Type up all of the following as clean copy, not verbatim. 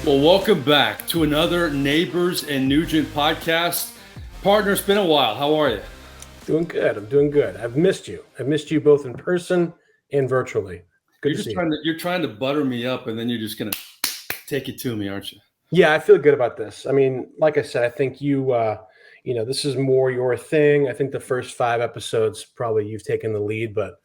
Well, welcome back to another Neighbors and Nugent podcast. Partner, it's been a while. How are you? Doing good. I'm doing good. I've missed you. I've missed you both in person and virtually. Good to see you. You're trying to butter me up, and then you're just going to take it to me, aren't you? Yeah, I feel good about this. I mean, like I said, I think this is more your thing. I think the first 5 episodes, probably you've taken the lead, but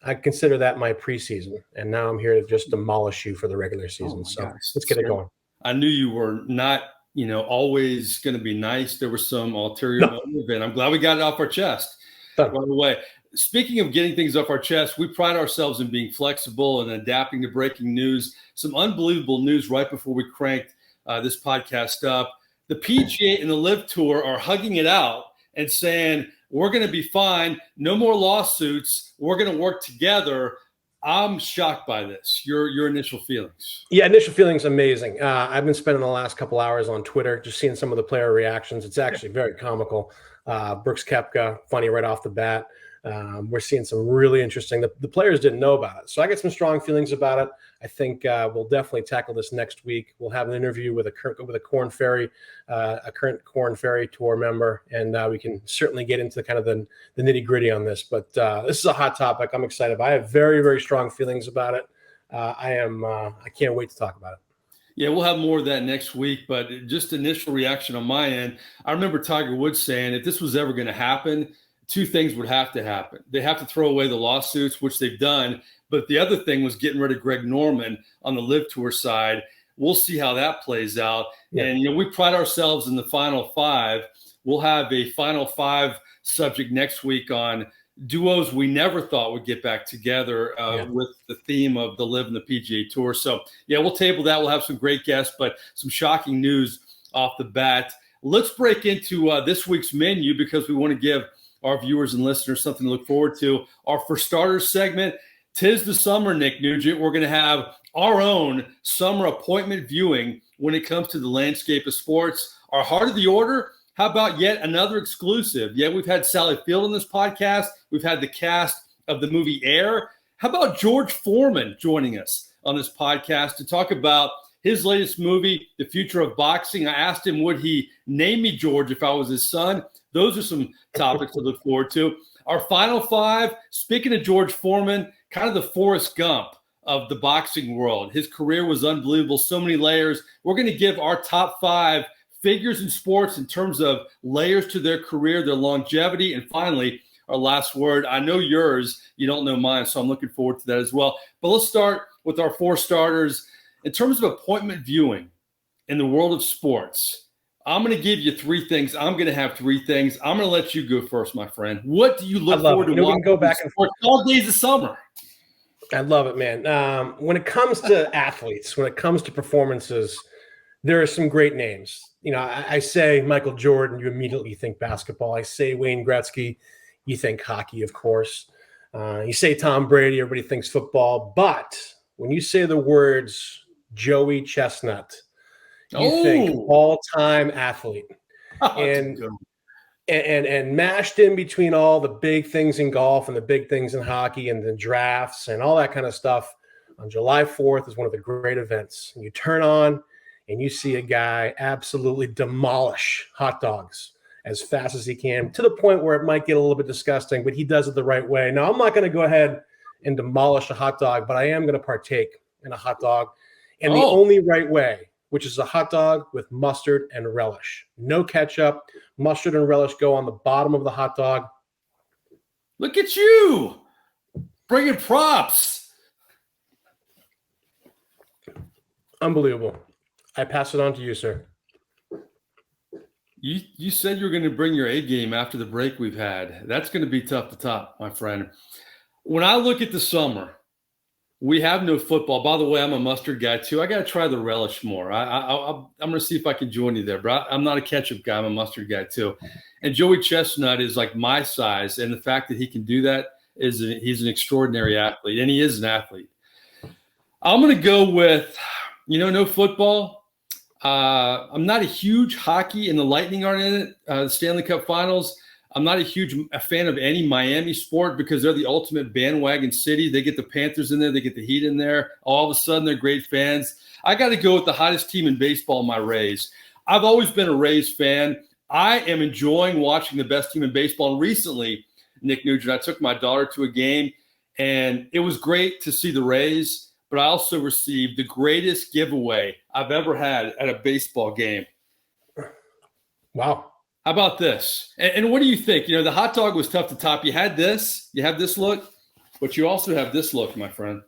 I consider that my preseason. And now I'm here to just demolish you for the regular season. Let's get it going. I knew you were not, always going to be nice. There was some ulterior motive, and I'm glad we got it off our chest right away. Speaking of getting things off our chest, we pride ourselves in being flexible and adapting to breaking news. Some unbelievable news right before we cranked this podcast up. The PGA and the LIV Tour are hugging it out and saying, we're going to be fine. No more lawsuits. We're going to work together. I'm shocked by this. Your initial feelings. Yeah, initial feelings, amazing. I've been spending the last couple hours on Twitter, just seeing some of the player reactions. It's actually very comical. Brooks Koepka, funny right off the bat. We're seeing some really interesting. The players didn't know about it, so I got some strong feelings about it. I think we'll definitely tackle this next week. We'll have an interview with a current Korn Ferry Tour member, and we can certainly get into kind of the nitty gritty on this. But this is a hot topic. I'm excited. I have very, very strong feelings about it. I can't wait to talk about it. Yeah, we'll have more of that next week, but just initial reaction on my end. I remember Tiger Woods saying if this was ever going to happen, 2 things would have to happen. They have to throw away the lawsuits, which they've done. But the other thing was getting rid of Greg Norman on the LIV Tour side. We'll see how that plays out. Yeah. And, we pride ourselves in the Final 5. We'll have a Final 5 subject next week on duos we never thought would get back together with the theme of the LIV and the PGA Tour. So, we'll table that. We'll have some great guests, but some shocking news off the bat. Let's break into this week's menu because we want to give our viewers and listeners something to look forward to. Our For Starters segment, 'Tis the Summer, Nick Nugent. We're going to have our own summer appointment viewing when it comes to the landscape of sports. Our Heart of the Order, how about yet another exclusive? Yeah, we've had Sally Field on this podcast. We've had the cast of the movie Air. How about George Foreman joining us on this podcast to talk about his latest movie, The Future of Boxing? I asked him, would he name me George if I was his son? Those are some topics to look forward to. Our Final 5, speaking of George Foreman, kind of the Forrest Gump of the boxing world. His career was unbelievable, so many layers. We're going to give our top 5 figures in sports in terms of layers to their career, their longevity, and finally, our last word. I know yours. You don't know mine, so I'm looking forward to that as well. But let's start with our 4 starters. In terms of appointment viewing in the world of sports, I'm going to give you 3 things. I'm going to have 3 things. I'm going to let you go first, my friend. What do you look forward to watching? We can go back and forth all days of summer. I love it, man. When it comes to athletes, when it comes to performances, there are some great names. I say Michael Jordan, you immediately think basketball. I say Wayne Gretzky, you think hockey, of course. You say Tom Brady, everybody thinks football. But when you say the words Joey Chestnut, you think all-time athlete. And mashed in between all the big things in golf and the big things in hockey and the drafts and all that kind of stuff, on July 4th is one of the great events. And you turn on and you see a guy absolutely demolish hot dogs as fast as he can, to the point where it might get a little bit disgusting, but he does it the right way. Now, I'm not going to go ahead and demolish a hot dog, but I am going to partake in a hot dog in the only right way, which is a hot dog with mustard and relish. No ketchup. Mustard and relish go on the bottom of the hot dog. Look at you bringing props. Unbelievable. I pass it on to you, sir. You said you were going to bring your A game after the break we've had. That's going to be tough to top, my friend. When I look at the summer, we have no football. By the way, I'm a mustard guy too. I got to try the relish more. I'm going to see if I can join you there, bro. I'm not a ketchup guy. I'm a mustard guy too. And Joey Chestnut is like my size, and the fact that he can do that he's an extraordinary athlete, and he is an athlete. I'm going to go with, no football. I'm not a huge hockey, and the Lightning aren't in it. The Stanley Cup Finals. I'm not a fan of any Miami sport because they're the ultimate bandwagon city. They get the Panthers in there. They get the Heat in there. All of a sudden, they're great fans. I got to go with the hottest team in baseball, my Rays. I've always been a Rays fan. I am enjoying watching the best team in baseball. And recently, Nick Nugent, I took my daughter to a game, and it was great to see the Rays, but I also received the greatest giveaway I've ever had at a baseball game. Wow. How about this? And what do you think? The hot dog was tough to top. You had this. You have this look, but you also have this look, my friend.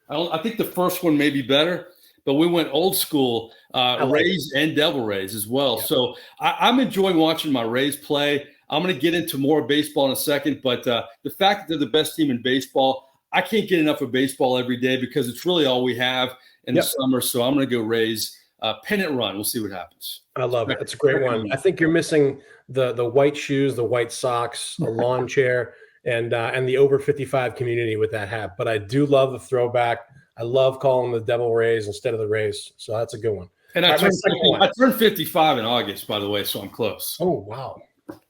I think the first one may be better, but we went old school, Rays and Devil Rays as well. Yeah. So I'm enjoying watching my Rays play. I'm going to get into more baseball in a second, but the fact that they're the best team in baseball, I can't get enough of baseball every day because it's really all we have in the summer. So I'm going to go Rays. Pennant run. We'll see what happens. I love it. It's a great one. I think you're missing the white shoes, the white socks, a lawn chair, and the over 55 community with that hat. But I do love the throwback. I love calling the Devil Rays instead of the Rays. So that's a good one. And I turned 55 in August, by the way, so I'm close. Oh, wow.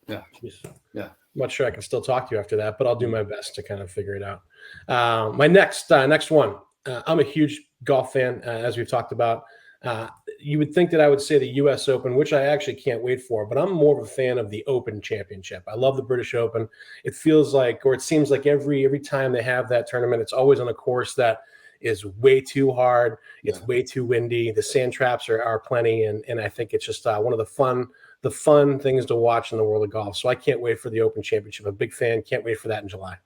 Yeah. Jeez. Yeah. I'm not sure I can still talk to you after that, but I'll do my best to kind of figure it out. My next one. I'm a huge golf fan, as we've talked about. You would think that I would say the U.S. Open, which I actually can't wait for, but I'm more of a fan of the Open Championship. I love the British Open. It feels like, or it seems like every time they have that tournament, it's always on a course that is way too hard. It's way too windy. The sand traps are plenty, and I think it's just one of the fun things to watch in the world of golf. So I can't wait for the Open Championship. I'm a big fan. Can't wait for that in July.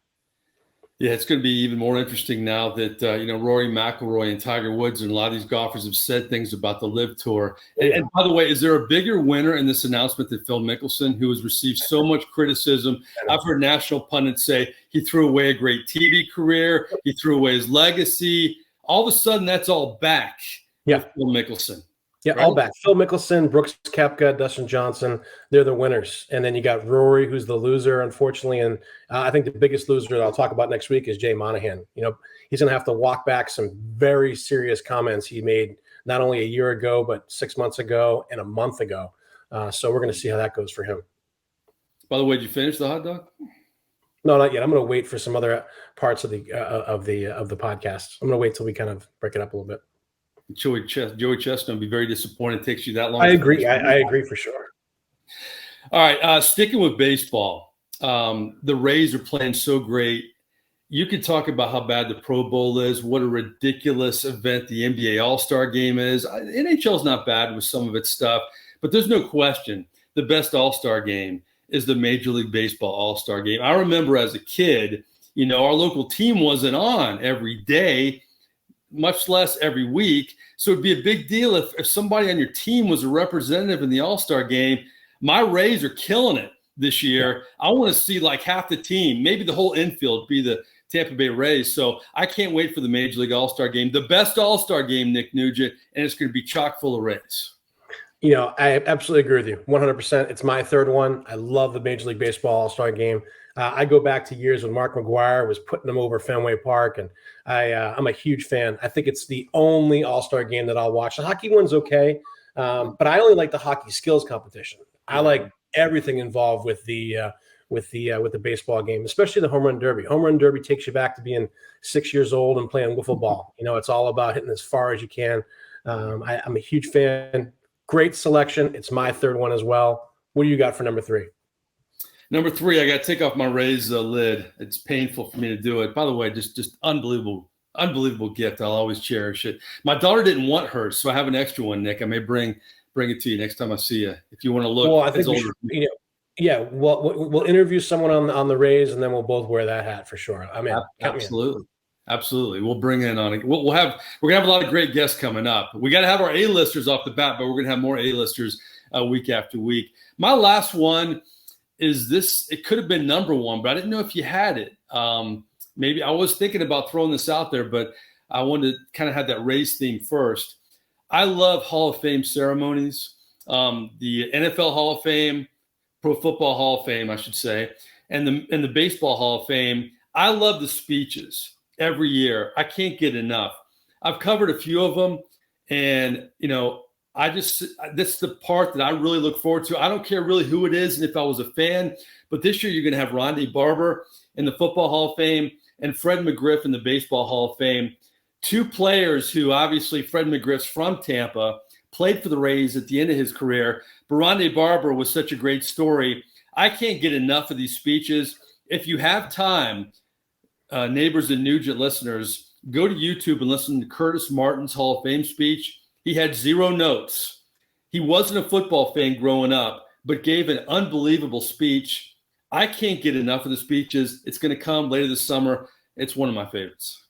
Yeah, it's going to be even more interesting now that, Rory McIlroy and Tiger Woods and a lot of these golfers have said things about the LIV Tour. And by the way, is there a bigger winner in this announcement than Phil Mickelson, who has received so much criticism? I've heard national pundits say he threw away a great TV career. He threw away his legacy. All of a sudden, that's all back with Phil Mickelson. Yeah, right? All back. Phil Mickelson, Brooks Koepka, Dustin Johnson, they're the winners. And then you got Rory, who's the loser, unfortunately. And I think the biggest loser that I'll talk about next week is Jay Monahan. He's going to have to walk back some very serious comments he made not only a year ago, but 6 months ago and a month ago. So we're going to see how that goes for him. By the way, did you finish the hot dog? No, not yet. I'm going to wait for some other parts of the podcast. I'm going to wait till we kind of break it up a little bit. Joey Chestnut would be very disappointed it takes you that long. I agree. I agree for sure. All right. Sticking with baseball, the Rays are playing so great. You could talk about how bad the Pro Bowl is, what a ridiculous event the NBA All-Star Game is. NHL is not bad with some of its stuff, but there's no question the best All-Star Game is the Major League Baseball All-Star Game. I remember as a kid, our local team wasn't on every day, much less every week. So it'd be a big deal if somebody on your team was a representative in the All-Star Game. My Rays are killing it this year. I want to see like half the team, maybe the whole infield be the Tampa Bay Rays. So I can't wait for the Major League All-Star Game, the best All-Star Game, Nick Nugent, and it's going to be chock full of Rays. I absolutely agree with you 100%. It's my third one. I love the Major League Baseball All-Star Game. I go back to years when Mark McGwire was putting them over Fenway Park, and I'm a huge fan. I think it's the only All-Star game that I'll watch. The hockey one's okay, but I only like the hockey skills competition. I like everything involved with the baseball game, especially the home run derby. Home run derby takes you back to being 6 years old and playing wiffle ball. It's all about hitting as far as you can. I'm a huge fan. Great selection. It's my third one as well. What do you got for number 3? Number 3, I got to take off my Rays lid. It's painful for me to do it. By the way, just unbelievable gift. I'll always cherish it. My daughter didn't want hers, so I have an extra one, Nick. I may bring it to you next time I see you. If you want to look. Well, I think we'll interview someone on the Rays, and then we'll both wear that hat for sure. I mean, absolutely. We'll bring in on it. We're gonna have a lot of great guests coming up. We got to have our A-listers off the bat, but we're gonna have more A-listers week after week. My last one is this. It could have been number 1, but I didn't know if you had it. Maybe I was thinking about throwing this out there, but I wanted to kind of have that Rays theme first. I love Hall of Fame ceremonies, the NFL Hall of Fame, Pro Football Hall of Fame, I should say, and the Baseball Hall of Fame. I love the speeches every year. I can't get enough. I've covered a few of them, and That's the part that I really look forward to. I don't care really who it is and if I was a fan, but this year you're going to have Rondé Barber in the Football Hall of Fame and Fred McGriff in the Baseball Hall of Fame. Two players who obviously Fred McGriff's from Tampa, played for the Rays at the end of his career. But Rondé Barber was such a great story. I can't get enough of these speeches. If you have time, Neighbors and Nugent listeners, go to YouTube and listen to Curtis Martin's Hall of Fame speech. He had 0 notes. He wasn't a football fan growing up, but gave an unbelievable speech. I can't get enough of the speeches. It's going to come later this summer. It's one of my favorites.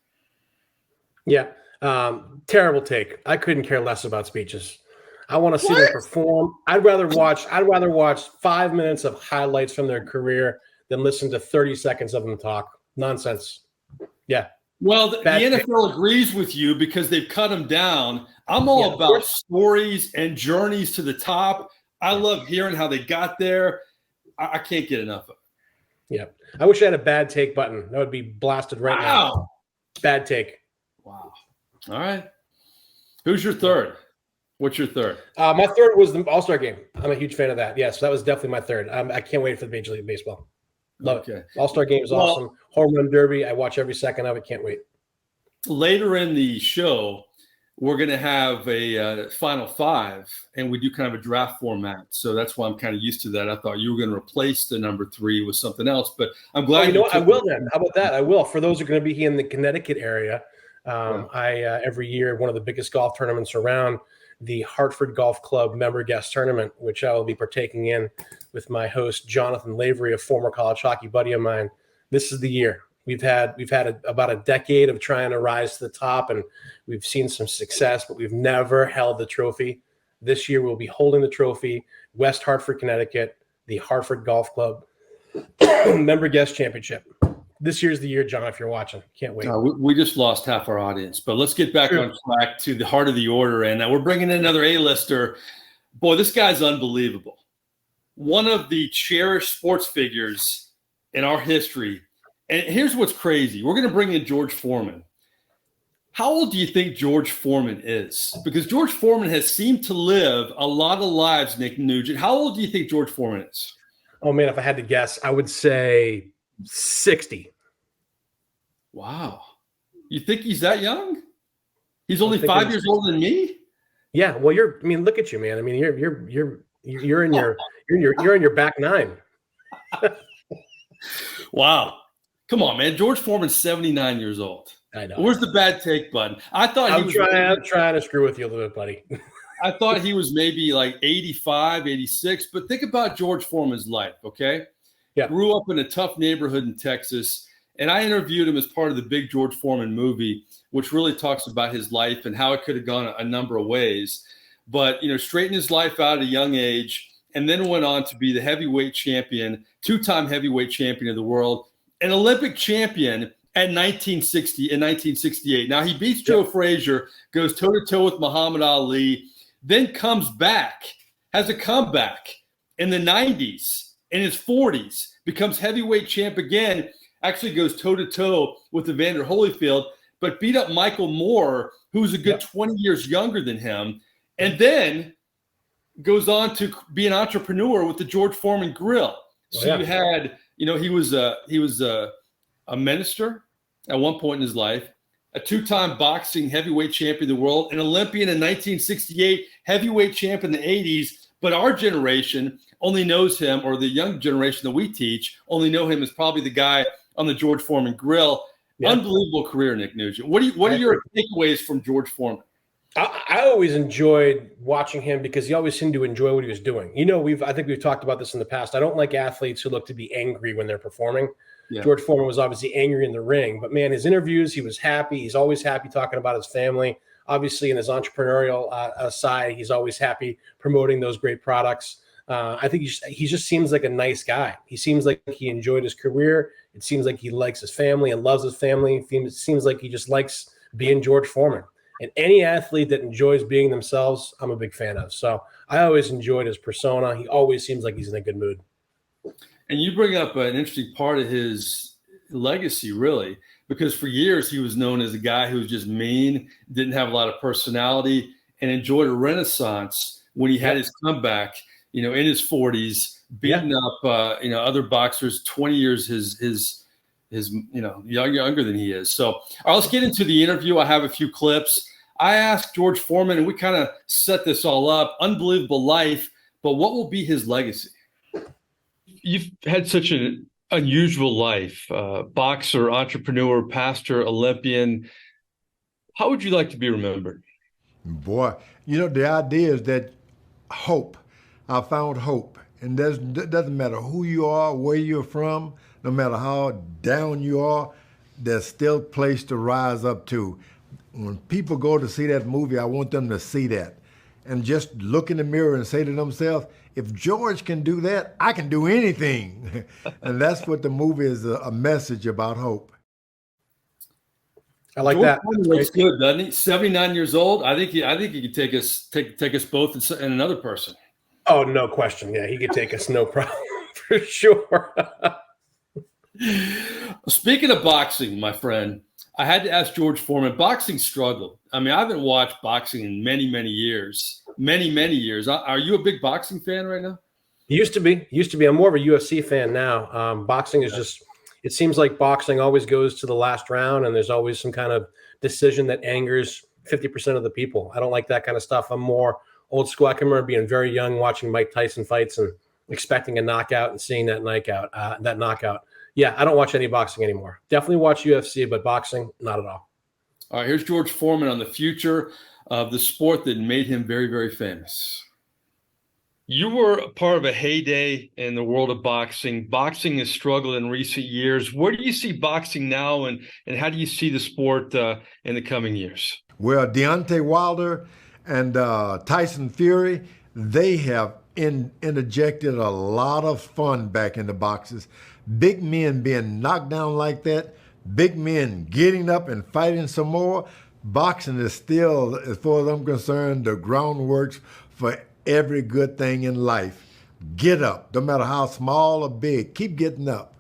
Yeah. Terrible take. I couldn't care less about speeches. I want to see them perform. I'd rather watch 5 minutes of highlights from their career than listen to 30 seconds of them talk. Nonsense. Yeah. Well, the NFL agrees with you because they've cut them down. I'm all about stories and journeys to the top. I love hearing how they got there. I can't get enough of it. Yeah. I wish I had a bad take button. That would be blasted right now. Bad take. Wow. All right. Who's your third? What's your third? My third was the All-Star game. I'm a huge fan of that. Yes, that was definitely my third. I can't wait for the Major League Baseball. Love it. All-Star game is awesome. Home run derby. I watch every second of it. Can't wait. Later in the show, we're going to have a final five, and we do kind of a draft format. So that's why I'm kind of used to that. I thought you were going to replace the number 3 with something else, but I'm glad. You know what? I will then. How about that? I will. For those who are going to be here in the Connecticut area, every year, one of the biggest golf tournaments around, the Hartford Golf Club member guest tournament, which I will be partaking in with my host, Jonathan Lavery, a former college hockey buddy of mine. This is the year. We've had about a decade of trying to rise to the top, and we've seen some success, but we've never held the trophy. This year, we'll be holding the trophy, West Hartford, Connecticut, the Hartford Golf Club member guest championship. This year's the year, John, if you're watching. Can't wait. We just lost half our audience, but let's get back on track to the heart of the order. And we're bringing in another A-lister. Boy, this guy's unbelievable. One of the cherished sports figures in our history. And here's what's crazy. We're going to bring in George Foreman. How old do you think George Foreman is? Because George Foreman has seemed to live a lot of lives, Nick Nugent. How old do you think George Foreman is? Oh, man, if I had to guess, I would say 60. Wow. You think he's that young? He's only 5 years older than me? Yeah, well, look at you, man. I mean, you're in your back nine. Wow. Come on, man. George Foreman's 79 years old. I know. Where's the bad take button? I'm trying to screw with you a little bit, buddy. I thought he was maybe like 85, 86, but think about George Foreman's life, okay? Yeah. Grew up in a tough neighborhood in Texas, and I interviewed him as part of the big George Foreman movie, which really talks about his life and how it could have gone a number of ways. But, straightened his life out at a young age and then went on to be the heavyweight champion, 2-time heavyweight champion of the world, an Olympic champion at 1968. Now, he beats Joe Frazier, goes toe-to-toe with Muhammad Ali, then comes back, has a comeback in the 90s, in his 40s, becomes heavyweight champ again, actually goes toe-to-toe with Evander Holyfield, but beat up Michael Moore, who's a good 20 years younger than him, and then goes on to be an entrepreneur with the George Foreman Grill. So you had, he was a minister at one point in his life, a 2-time boxing heavyweight champion of the world, an Olympian in 1968, heavyweight champ in the 80s. But our generation only knows him, or the young generation that we teach only know him as probably the guy on the George Foreman Grill. Yeah. Unbelievable career, Nick Nugent. What are your takeaways from George Foreman? I always enjoyed watching him because he always seemed to enjoy what he was doing. I think we've talked about this in the past. I don't like athletes who look to be angry when they're performing. Yeah. George Foreman was obviously angry in the ring, but man, his interviews, he was happy. He's always happy talking about his family. Obviously, in his entrepreneurial side, he's always happy promoting those great products. I think he just seems like a nice guy. He seems like he enjoyed his career. It seems like he likes his family and loves his family. It seems like he just likes being George Foreman. And any athlete that enjoys being themselves, I'm a big fan of. So I always enjoyed his persona. He always seems like he's in a good mood. And you bring up an interesting part of his legacy, really, because for years he was known as a guy who was just mean, didn't have a lot of personality. and enjoyed a renaissance when he had his comeback, in his 40s, beating up, other boxers 20 years his younger than he is. So, all right, let's get into the interview. I have a few clips. I asked George Foreman, and we kind of set this all up. Unbelievable life, but what will be his legacy? You've had such an unusual life, boxer, entrepreneur, pastor, Olympian. How would you like to be remembered? Boy, the idea is that hope. I found hope. And it doesn't matter who you are, where you're from, no matter how down you are, there's still a place to rise up to. When people go to see that movie, I want them to see that. And just look in the mirror and say to themselves, if George can do that, I can do anything. And that's what the movie is, a message about hope. I like George that. Foreman looks good, doesn't he? 79 years old. I think he could take us both and another person. Oh, no question. Yeah, he could take us, no problem, for sure. Speaking of boxing, my friend, I had to ask George Foreman. Boxing struggled. I mean, I haven't watched boxing in many, many years. Many years. Are you a big boxing fan right now? Used to be. I'm more of a UFC fan now. Boxing is just. It seems like boxing always goes to the last round, and there's always some kind of decision that angers 50% of the people. I don't like that kind of stuff. I'm more old school. I can remember being very young, watching Mike Tyson fights and expecting a knockout and seeing that knockout. Yeah, I don't watch any boxing anymore. Definitely watch UFC, but boxing, not at all. All right, here's George Foreman on the future of the sport that made him very, very famous. You were a part of a heyday in the world of boxing. Boxing has struggled in recent years. Where do you see boxing now, and how do you see the sport in the coming years? Well, Deontay Wilder and Tyson Fury, they have interjected a lot of fun back into boxes. Big men being knocked down like that, big men getting up and fighting some more. Boxing is still, as far as I'm concerned, the groundwork for every good thing in life. Get up, no matter how small or big, keep getting up.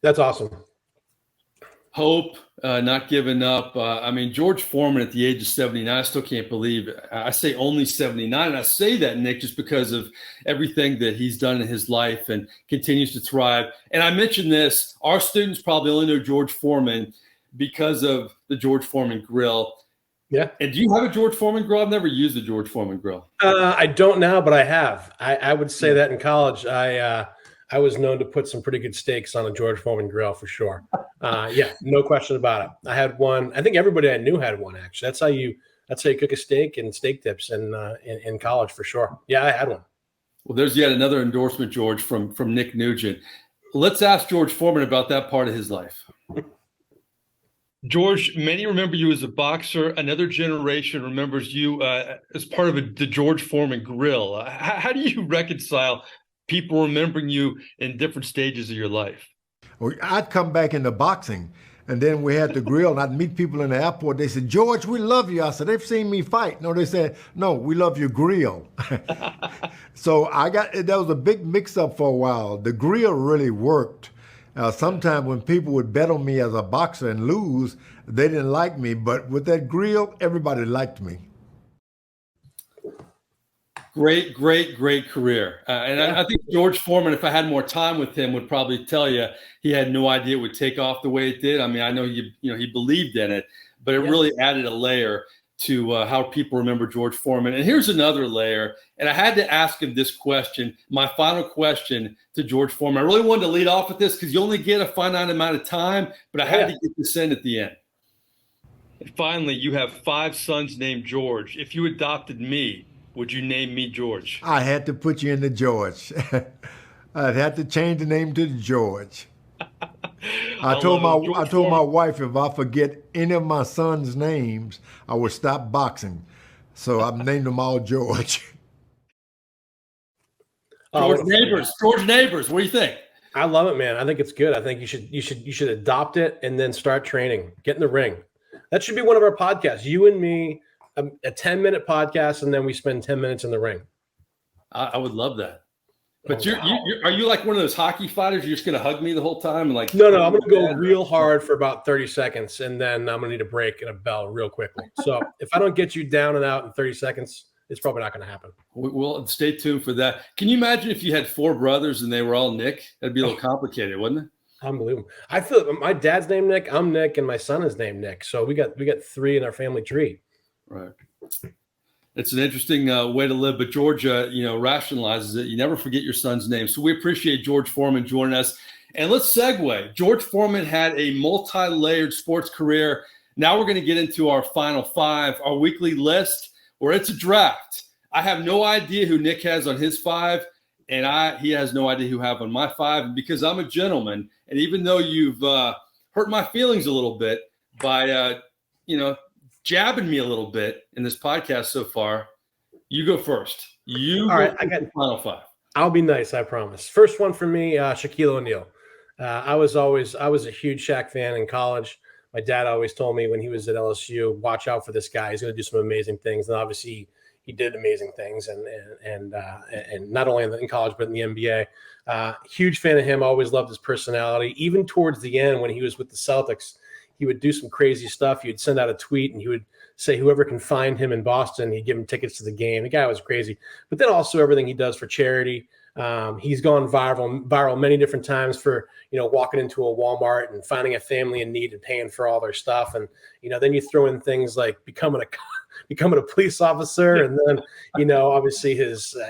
That's awesome. Hope, not giving up. George Foreman at the age of 79, I still can't believe it. I say only 79, and I say that, Nick, just because of everything that he's done in his life and continues to thrive. And I mentioned this, our students probably only know George Foreman because of the George Foreman grill. Yeah. And do you have a George Foreman grill? I've never used the George Foreman grill. I don't now, but I have. I would say that in college, I was known to put some pretty good steaks on a George Foreman grill for sure. Yeah, no question about it. I had one. I think everybody I knew had one, actually. That's how you cook a steak and steak tips in college for sure. Yeah, I had one. Well, there's yet another endorsement, George, from Nick Nugent. Let's ask George Foreman about that part of his life. George, many remember you as a boxer. Another generation remembers you as part of the George Foreman grill. How do you reconcile people remembering you in different stages of your life? Well, I'd come back into boxing, and then we had the grill, and I'd meet people in the airport. They said, George, we love you. I said, they've seen me fight. No, they said, no, we love your grill. So that was a big mix-up for a while. The grill really worked. Sometimes when people would bet on me as a boxer and lose, they didn't like me. But with that grill, everybody liked me. Great career. I think George Foreman, if I had more time with him, would probably tell you he had no idea it would take off the way it did. I mean, I know he believed in it, but it really added a layer to how people remember George Foreman. And here's another layer. And I had to ask him this question, my final question to George Foreman. I really wanted to lead off with this because you only get a finite amount of time, but I had to get this in at the end. And finally, you have 5 sons named George. If you adopted me, would you name me George? I had to put you in the George. I'd have to change the name to George. I told my wife if I forget any of my sons' names, I would stop boxing. So I've named them all George. George Neighbors. What do you think? I love it, man. I think it's good. I think you should adopt it and then start training. Get in the ring. That should be one of our podcasts. You and me, a 10-minute podcast, and then we spend 10 minutes in the ring. I would love that. But are you like one of those hockey fighters? You're just going to hug me the whole time? And like, no, I'm going to go real hard for about 30 seconds, and then I'm going to need a break and a bell real quickly. So if I don't get you down and out in 30 seconds, it's probably not going to happen. Well, stay tuned for that. Can you imagine if you had 4 brothers and they were all Nick? That'd be a little complicated, wouldn't it? Unbelievable. I feel my dad's named Nick, I'm Nick, and my son is named Nick. So we got 3 in our family tree. Right. It's an interesting way to live, but George, rationalizes it. You never forget your son's name. So we appreciate George Foreman joining us. And let's segue. George Foreman had a multi-layered sports career. Now we're going to get into our final 5, our weekly list, where it's a draft. I have no idea who Nick has on his 5, and he has no idea who I have on my 5. And because I'm a gentleman, and even though you've hurt my feelings a little bit by, jabbing me a little bit in this podcast so far, you go first. All right, I got the final 5. I'll be nice, I promise. First one for me, Shaquille O'Neal. I was a huge Shaq fan in college. My dad always told me when he was at LSU, watch out for this guy. He's going to do some amazing things. And obviously he did amazing things, and not only in college but in the NBA. Huge fan of him. Always loved his personality. Even towards the end, when he was with the Celtics, he would do some crazy stuff. He'd send out a tweet and he would say whoever can find him in Boston, he'd give him tickets to the game. The guy was crazy. But then also everything he does for charity. He's gone viral many different times for, walking into a Walmart and finding a family in need and paying for all their stuff. And, then you throw in things like becoming a police officer. And then, obviously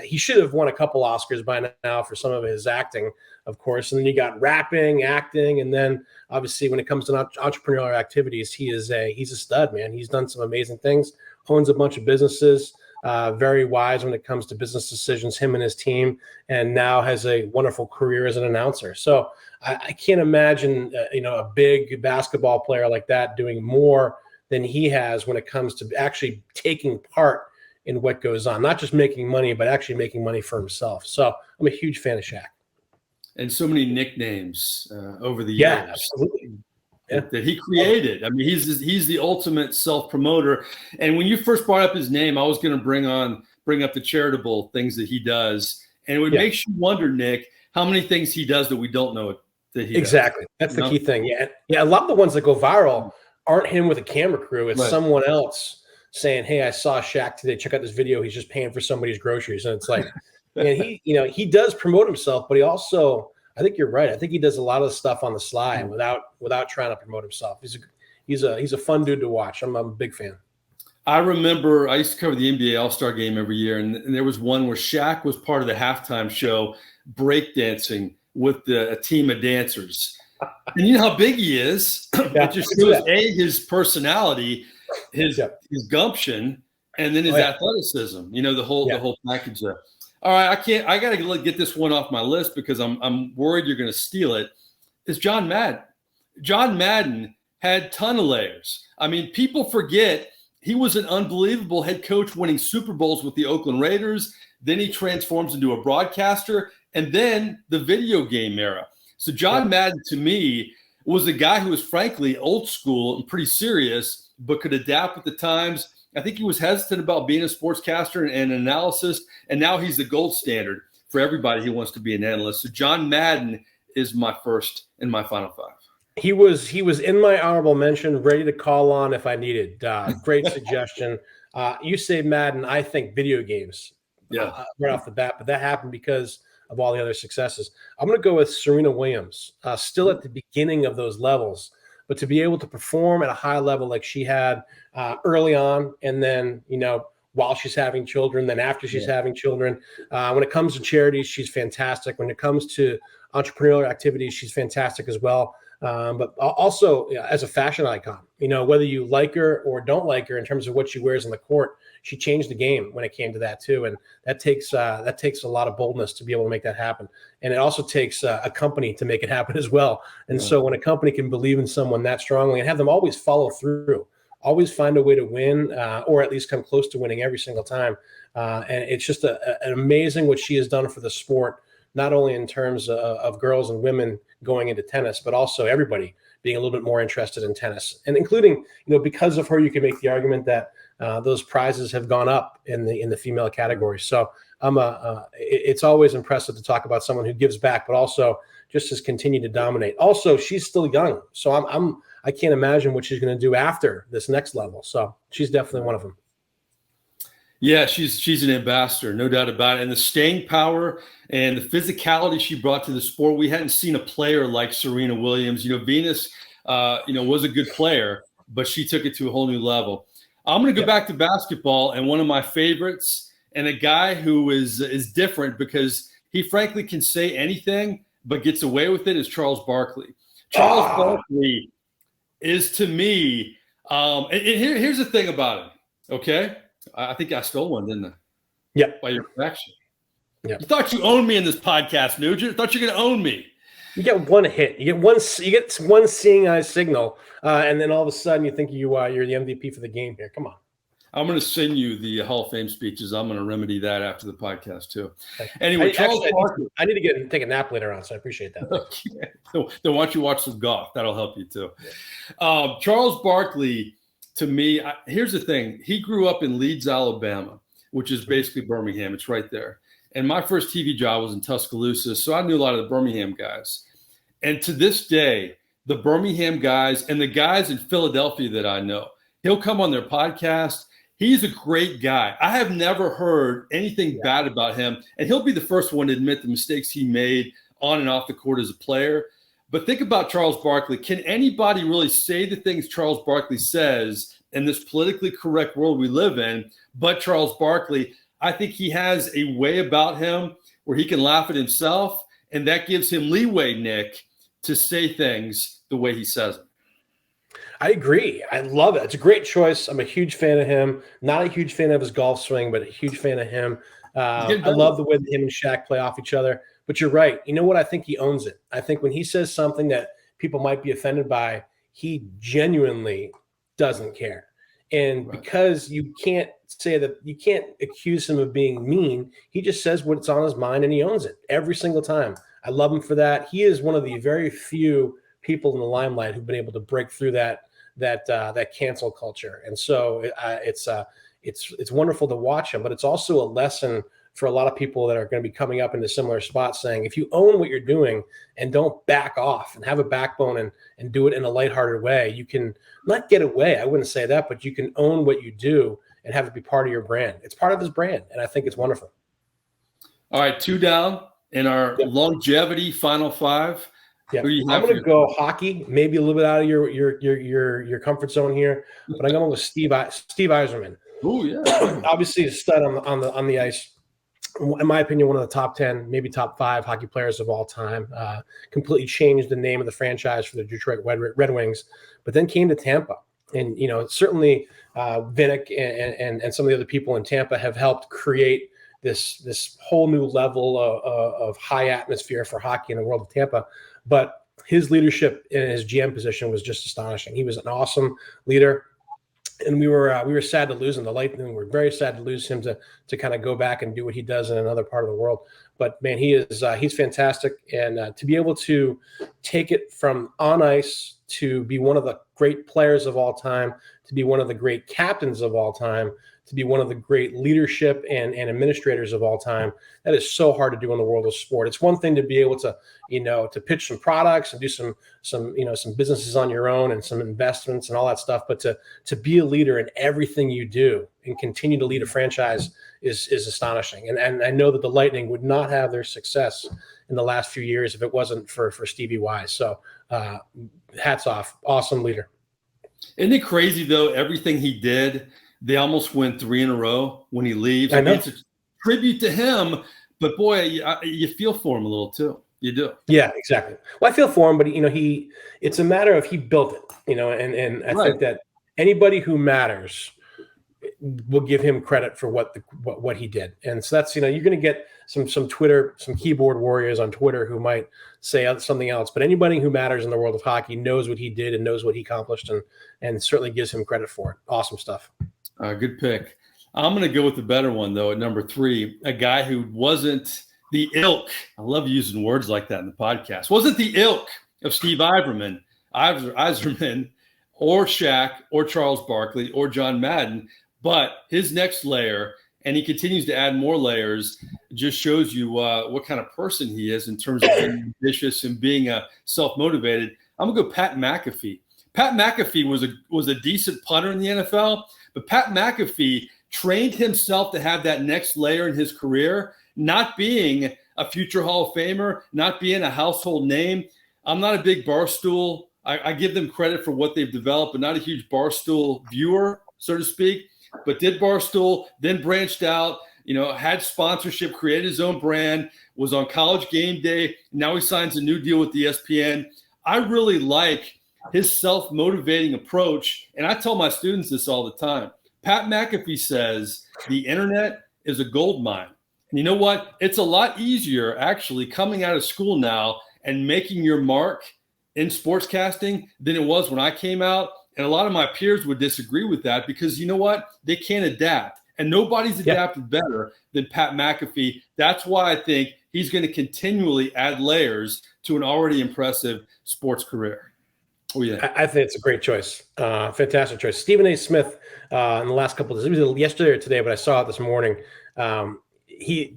he should have won a couple Oscars by now for some of his acting, of course. And then you got rapping, acting. And then obviously when it comes to entrepreneurial activities, he's a stud, man. He's done some amazing things, owns a bunch of businesses, very wise when it comes to business decisions, him and his team, and now has a wonderful career as an announcer. So I can't imagine, a big basketball player like that doing more than he has when it comes to actually taking part in what goes on, not just making money, but actually making money for himself. So I'm a huge fan of Shaq. And so many nicknames over the years. Yeah, absolutely. That he created. I mean, he's the ultimate self-promoter. And when you first brought up his name, I was going to bring up the charitable things that he does. And it would make you wonder, Nick, how many things he does that we don't know that he exactly. does. That's the key thing. Yeah. A lot of the ones that go viral aren't him with a camera crew. It's someone else saying, "Hey, I saw Shaq today. Check out this video. He's just paying for somebody's groceries." And it's like, and he does promote himself, but he also, I think you're right. I think he does a lot of stuff on the sly without trying to promote himself. He's a fun dude to watch. I'm a big fan. I remember I used to cover the NBA All-Star Game every year, and there was one where Shaq was part of the halftime show, breakdancing with a team of dancers. And you know how big he is. It just shows his personality, his gumption, and then his athleticism. The whole package there. All right, I got to get this one off my list because I'm worried you're going to steal it. It's John Madden. John Madden had a ton of layers. I mean, people forget he was an unbelievable head coach winning Super Bowls with the Oakland Raiders. Then he transforms into a broadcaster, and then the video game era. So John Madden, to me, was a guy who was frankly old school and pretty serious, but could adapt with the times. I think he was hesitant about being a sportscaster and an analyst, and now he's the gold standard for everybody who wants to be an analyst. So John Madden is my first and my final 5. He was in my honorable mention, ready to call on if I needed. Great suggestion. You say Madden, I think video games. Right off the bat, but that happened because of all the other successes. I'm going to go with Serena Williams, still at the beginning of those levels, but to be able to perform at a high level like she had early on, and then, while she's having children, then after she's having children. When it comes to charities, she's fantastic. When it comes to entrepreneurial activities, she's fantastic as well. But also as a fashion icon, whether you like her or don't like her in terms of what she wears on the court, she changed the game when it came to that too. And that takes a lot of boldness to be able to make that happen. And it also takes a company to make it happen as well. And so when a company can believe in someone that strongly and have them always follow through, always find a way to win, or at least come close to winning every single time. And it's just an amazing what she has done for the sport, not only in terms of girls and women going into tennis, but also everybody being a little bit more interested in tennis, and including, because of her, you can make the argument that those prizes have gone up in the female category. So It's always impressive to talk about someone who gives back, but also just has continued to dominate. Also, she's still young, so I can't imagine what she's going to do after this next level. So she's definitely one of them. Yeah, she's an ambassador, no doubt about it. And the staying power and the physicality she brought to the sport, we hadn't seen a player like Serena Williams. Venus, was a good player, but she took it to a whole new level. I'm going to go back to basketball, and one of my favorites, and a guy who is different because he frankly can say anything but gets away with it, is Charles Barkley. Charles Barkley is, to me, and here's the thing about him, okay? I think I stole one, didn't I? Yep. By your reaction. Yeah. You thought you owned me in this podcast, Nugent. I thought you were going to own me. You get one hit. You get one seeing eye signal, and then all of a sudden you think you're the MVP for the game here. Come on. I'm going to send you the Hall of Fame speeches. I'm going to remedy that after the podcast too. Okay. Anyway, I need to take a nap later on, so I appreciate that. Okay. So why don't you watch some golf? That'll help you too. Charles Barkley, to me, here's the thing. He grew up in Leeds, Alabama, which is basically Birmingham. It's right there. And my first TV job was in Tuscaloosa, so I knew a lot of the Birmingham guys. And to this day, the Birmingham guys and the guys in Philadelphia that I know, he'll come on their podcast. He's a great guy. I have never heard anything bad about him, and he'll be the first one to admit the mistakes he made on and off the court as a player. But think about Charles Barkley. Can anybody really say the things Charles Barkley says in this politically correct world we live in but Charles Barkley? I think he has a way about him where he can laugh at himself, and that gives him leeway, Nick, to say things the way he says them. I agree. I love it. It's a great choice. I'm a huge fan of him. Not a huge fan of his golf swing, but a huge fan of him. I love the way that him and Shaq play off each other. But you're right. You know what? I think he owns it. I think when he says something that people might be offended by, he genuinely doesn't care. And because you can't say that, you can't accuse him of being mean. He just says what's on his mind, and he owns it every single time. I love him for that. He is one of the very few people in the limelight who've been able to break through that cancel culture. And so it's wonderful to watch him, but it's also a lesson for a lot of people that are going to be coming up into similar spots, saying, if you own what you're doing and don't back off and have a backbone and do it in a lighthearted way, you can not get away. I wouldn't say that, but you can own what you do and have it be part of your brand. It's part of his brand, and I think it's wonderful. All right, 2 down in our longevity final 5. Yeah, I'm going to go hockey, maybe a little bit out of your comfort zone here, but I'm going with Steve Yzerman. Oh yeah, obviously a stud on the ice. In my opinion, one of the top 10, maybe top 5 hockey players of all time. Completely changed the name of the franchise for the Detroit Red Wings, but then came to Tampa, and certainly Vinnick and some of the other people in Tampa have helped create this whole new level of high atmosphere for hockey in the world of Tampa. But his leadership in his GM position was just astonishing. He was an awesome leader, and we were sad to lose him. The Lightning were very sad to lose him to kind of go back and do what he does in another part of the world. But man, he's fantastic, and to be able to take it from on ice to be one of the great players of all time, to be one of the great captains of all time, to be one of the great leadership and administrators of all time. That is so hard to do in the world of sport. It's one thing to be able to, to pitch some products and do some businesses on your own and some investments and all that stuff. But to be a leader in everything you do and continue to lead a franchise is astonishing. And I know that the Lightning would not have their success in the last few years if it wasn't for Stevie Y. So hats off. Awesome leader. Isn't it crazy though? Everything he did, they almost win 3 in a row when he leaves. I know. It's a tribute to him, but boy, you feel for him a little too. You do. Yeah, exactly. Well, I feel for him, but it's a matter of he built it, and I think that anybody who matters will give him credit for what he did. And so that's, you're going to get some keyboard warriors on Twitter who might say something else, but anybody who matters in the world of hockey knows what he did and knows what he accomplished and certainly gives him credit for it. Awesome stuff. Good pick. I'm going to go with the better one, though, at number 3, a guy who wasn't the ilk. I love using words like that in the podcast. Wasn't the ilk of Steve Yzerman or Shaq or Charles Barkley or John Madden, but his next layer and he continues to add more layers. It just shows you what kind of person he is in terms of being ambitious and being self-motivated. I'm gonna go Pat McAfee. Pat McAfee was a decent punter in the NFL, but Pat McAfee trained himself to have that next layer in his career, not being a future Hall of Famer, not being a household name. I'm not a big Barstool. I give them credit for what they've developed, but not a huge Barstool viewer, so to speak. But did Barstool, then branched out, had sponsorship, created his own brand, was on College Game Day. Now he signs a new deal with ESPN. I really like his self-motivating approach. And I tell my students this all the time. Pat McAfee says the internet is a gold mine. And you know what? It's a lot easier actually coming out of school now and making your mark in sportscasting than it was when I came out. And a lot of my peers would disagree with that because you know what? They can't adapt. And nobody's adapted better than Pat McAfee. That's why I think he's going to continually add layers to an already impressive sports career. Oh, yeah. I think it's a great choice. Fantastic choice. Stephen A. Smith, in the last couple of days, it was yesterday or today, but I saw it this morning.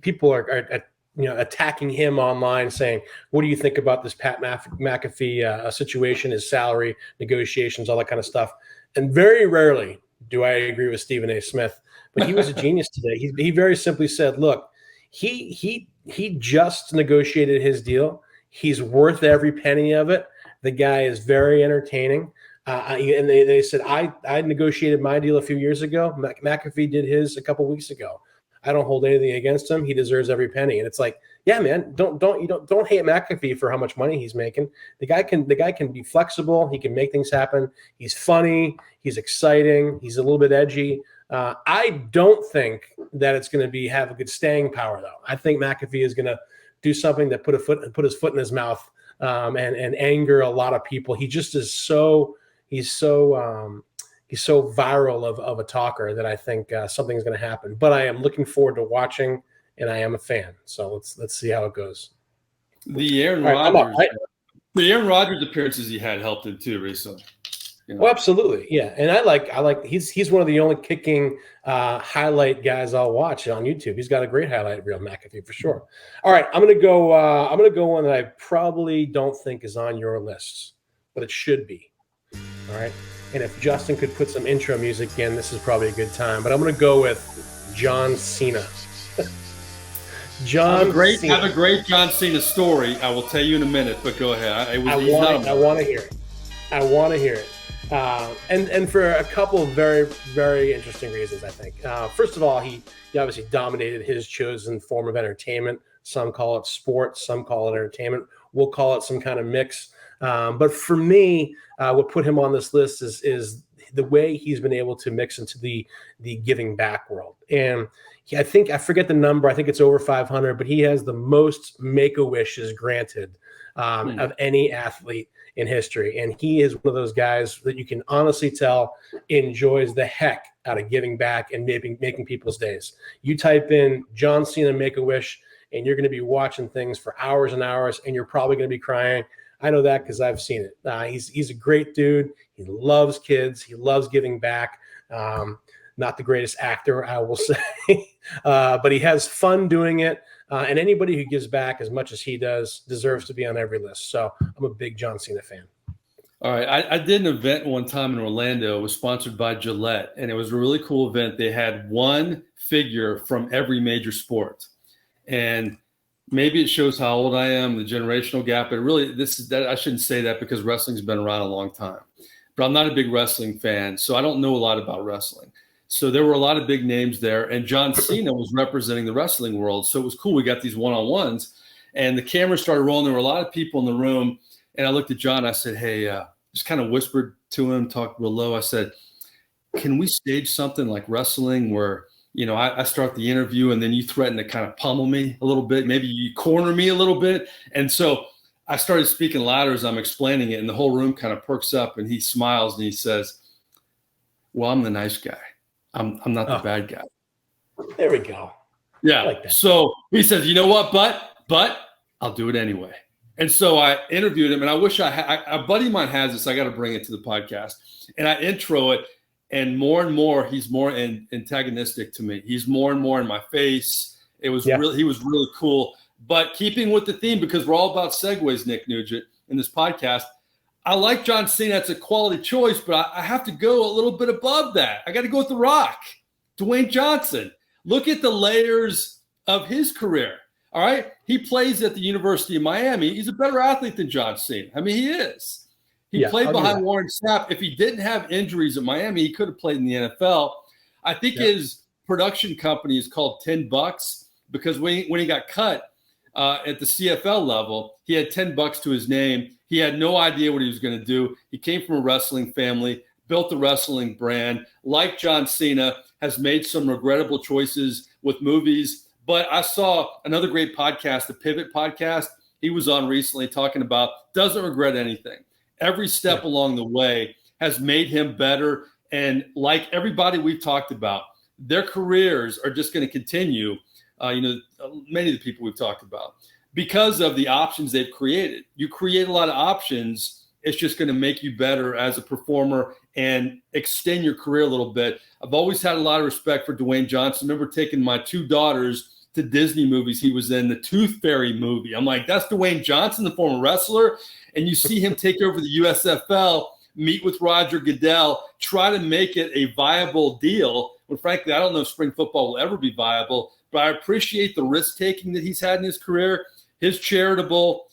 People are attacking him online saying, what do you think about this Pat McAfee situation, his salary, negotiations, all that kind of stuff? And very rarely do I agree with Stephen A. Smith, but he was a genius today. He very simply said, look, he just negotiated his deal. He's worth every penny of it. The guy is very entertaining. And they said, I negotiated my deal a few years ago. McAfee did his a couple weeks ago. I don't hold anything against him. He deserves every penny. And it's like, yeah, man, don't hate McAfee for how much money he's making. The guy can be flexible. He can make things happen. He's funny. He's exciting. He's a little bit edgy. I don't think that it's going to have a good staying power, though. I think McAfee is going to do something that put his foot in his mouth and anger a lot of people. He just is he's so viral of a talker that I think something's going to happen. But I am looking forward to watching, and I am a fan. So let's see how it goes. The Aaron Rodgers appearances he had helped him too recently. Well, absolutely, yeah. And I like he's one of the only kicking highlight guys I'll watch on YouTube. He's got a great highlight reel, McAfee, for sure. All right, I'm gonna go one that I probably don't think is on your list, but it should be. All right. And if Justin could put some intro music in, this is probably a good time. But I'm going to go with John Cena. I have a great John Cena story. I will tell you in a minute, but go ahead. I want to hear it. I want to hear it. And for a couple of very, very interesting reasons, I think. First of all, he obviously dominated his chosen form of entertainment. Some call it sports, some call it entertainment. We'll call it some kind of mix. But for me, what put him on this list is the way he's been able to mix into the giving back world. And I forget the number. I think it's over 500, but he has the most Make-A-Wishes granted of any athlete in history. And he is one of those guys that you can honestly tell enjoys the heck out of giving back and making people's days. You type in John Cena Make-A-Wish, and you're going to be watching things for hours and hours, and you're probably going to be crying. I know that because I've seen it. He's a great dude. He loves kids. He loves giving back. Not the greatest actor, I will say, but he has fun doing it. And anybody who gives back as much as he does deserves to be on every list. So I'm a big John Cena fan. All right. I did an event one time in Orlando. It was sponsored by Gillette, and it was a really cool event. They had one figure from every major sport. And maybe it shows how old I am, the generational gap. But really, I shouldn't say that because wrestling's been around a long time. But I'm not a big wrestling fan, so I don't know a lot about wrestling. So there were a lot of big names there, and John Cena was representing the wrestling world. So it was cool. We got these one-on-ones, and the camera started rolling. There were a lot of people in the room, and I looked at John. I said, hey, just kind of whispered to him, talked real low. I said, can we stage something like wrestling where, I start the interview and then you threaten to kind of pummel me a little bit. Maybe you corner me a little bit. And so I started speaking louder as I'm explaining it, and the whole room kind of perks up, and he smiles and he says, well, I'm the nice guy. I'm not the bad guy. There we go. Yeah. I like that. So he says, you know what, but I'll do it anyway. And so I interviewed him, and I wish a buddy of mine has this. I got to bring it to the podcast. And I intro it. and more, he's more antagonistic to me. He's more and more in my face. He was really cool. But keeping with the theme, because we're all about segues, Nick Nugent, in this podcast, I like John Cena. That's a quality choice, but I have to go a little bit above that. I got to go with The Rock, Dwayne Johnson. Look at the layers of his career. All right. He plays at the University of Miami. He's a better athlete than John Cena. I mean, he is. He played behind Warren Sapp. If he didn't have injuries at Miami, he could have played in the NFL. I think his production company is called $10 because when he got cut at the CFL level, he had $10 to his name. He had no idea what he was going to do. He came from a wrestling family, built a wrestling brand. Like John Cena, has made some regrettable choices with movies. But I saw another great podcast, the Pivot Podcast. He was on recently talking about doesn't regret anything. Every step along the way has made him better. And like everybody we've talked about, their careers are just going to continue. Many of the people we've talked about, because of the options they've created. You create a lot of options, it's just going to make you better as a performer and extend your career a little bit. I've always had a lot of respect for Dwayne Johnson. I remember taking my 2 daughters to Disney movies. He was in the Tooth Fairy movie. I'm like, that's Dwayne Johnson, the former wrestler. And you see him take over the USFL, meet with Roger Goodell, try to make it a viable deal. When frankly, I don't know if spring football will ever be viable, but I appreciate the risk-taking that he's had in his career, his charitable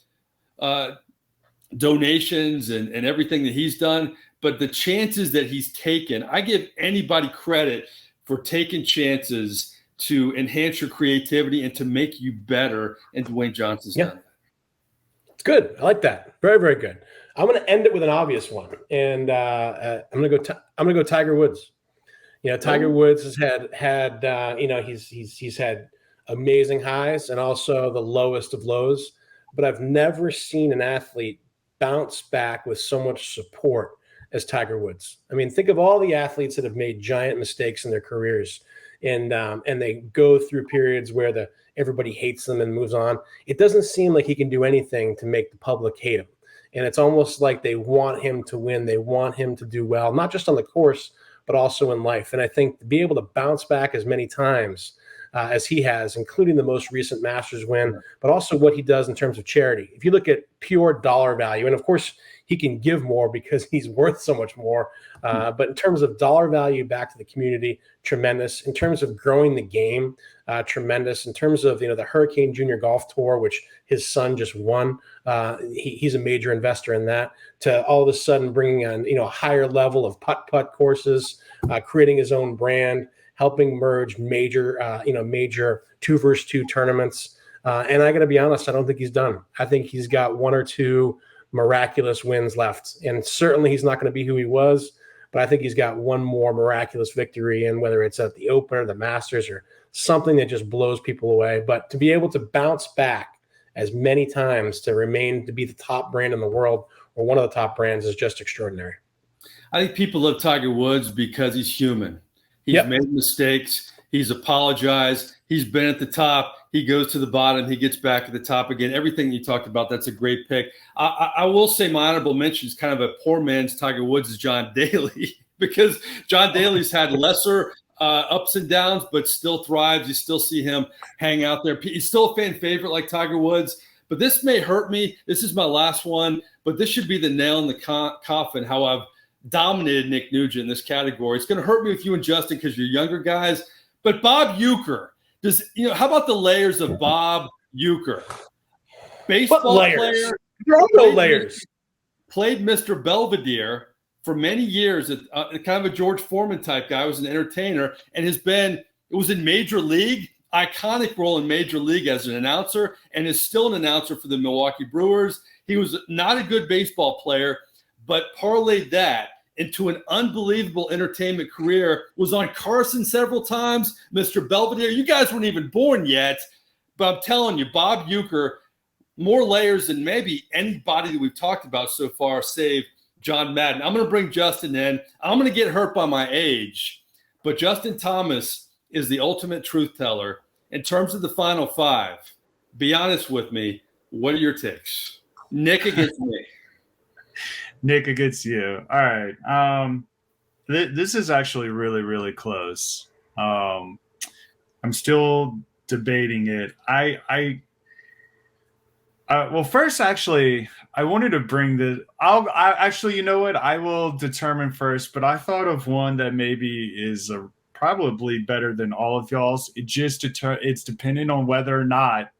donations and everything that he's done. But the chances that he's taken, I give anybody credit for taking chances to enhance your creativity and to make you better. And Dwayne Johnson's done it. It's good. I like that. Very, very good. I'm going to end it with an obvious one, and I'm going to go Tiger Woods. Tiger Woods has had he's had amazing highs and also the lowest of lows, but I've never seen an athlete bounce back with so much support as Tiger Woods. I mean, think of all the athletes that have made giant mistakes in their careers, and they go through periods where everybody hates them and moves on. It doesn't seem like he can do anything to make the public hate him. And it's almost like they want him to win. They want him to do well, not just on the course, but also in life. And I think to be able to bounce back as many times as he has, including the most recent Masters win, but also what he does in terms of charity. If you look at pure dollar value, and of course he can give more because he's worth so much more, but in terms of dollar value back to the community, tremendous. In terms of growing the game, tremendous. In terms of the Hurricane Junior Golf Tour, which his son just won, he's a major investor in that. To all of a sudden bringing on a higher level of putt courses, creating his own brand, helping merge major 2-versus-2 tournaments. And I got to be honest, I don't think he's done. I think he's got 1 or 2 miraculous wins left. And certainly he's not going to be who he was, but I think he's got one more miraculous victory, and whether it's at the Open or the Masters or something that just blows people away. But to be able to bounce back as many times to be the top brand in the world or one of the top brands is just extraordinary. I think people love Tiger Woods because he's human. He's made mistakes. He's apologized. He's been at the top. He goes to the bottom. He gets back at the top again. Everything you talked about, that's a great pick. I will say my honorable mention is kind of a poor man's Tiger Woods is John Daly, because John Daly's had lesser ups and downs, but still thrives. You still see him hang out there. He's still a fan favorite like Tiger Woods, but this may hurt me. This is my last one, but this should be the nail in the coffin, how I've dominated Nick Nugent in this category. It's going to hurt me with you and Justin because you're younger guys, but Bob Uecker. How about the layers of Bob Uecker? Baseball player. There are no layers. Played Mr. Belvedere for many years. Kind of a George Foreman type guy. Was an entertainer and was in Major League, iconic role in Major League as an announcer, and is still an announcer for the Milwaukee Brewers. He was not a good baseball player, but parlayed that into an unbelievable entertainment career, was on Carson several times. Mr. Belvedere, you guys weren't even born yet, but I'm telling you, Bob Uecker, more layers than maybe anybody that we've talked about so far, save John Madden. I'm going to bring Justin in. I'm going to get hurt by my age, but Justin Thomas is the ultimate truth teller. In terms of the final 5, be honest with me, what are your takes? Nick against me. Nick against you. All right. This is actually really, really close. I'm still debating it. Well, first, actually, I wanted to bring this. Actually, you know what? I will determine first, but I thought of one that maybe is probably better than all of y'all's. It's depending on whether or not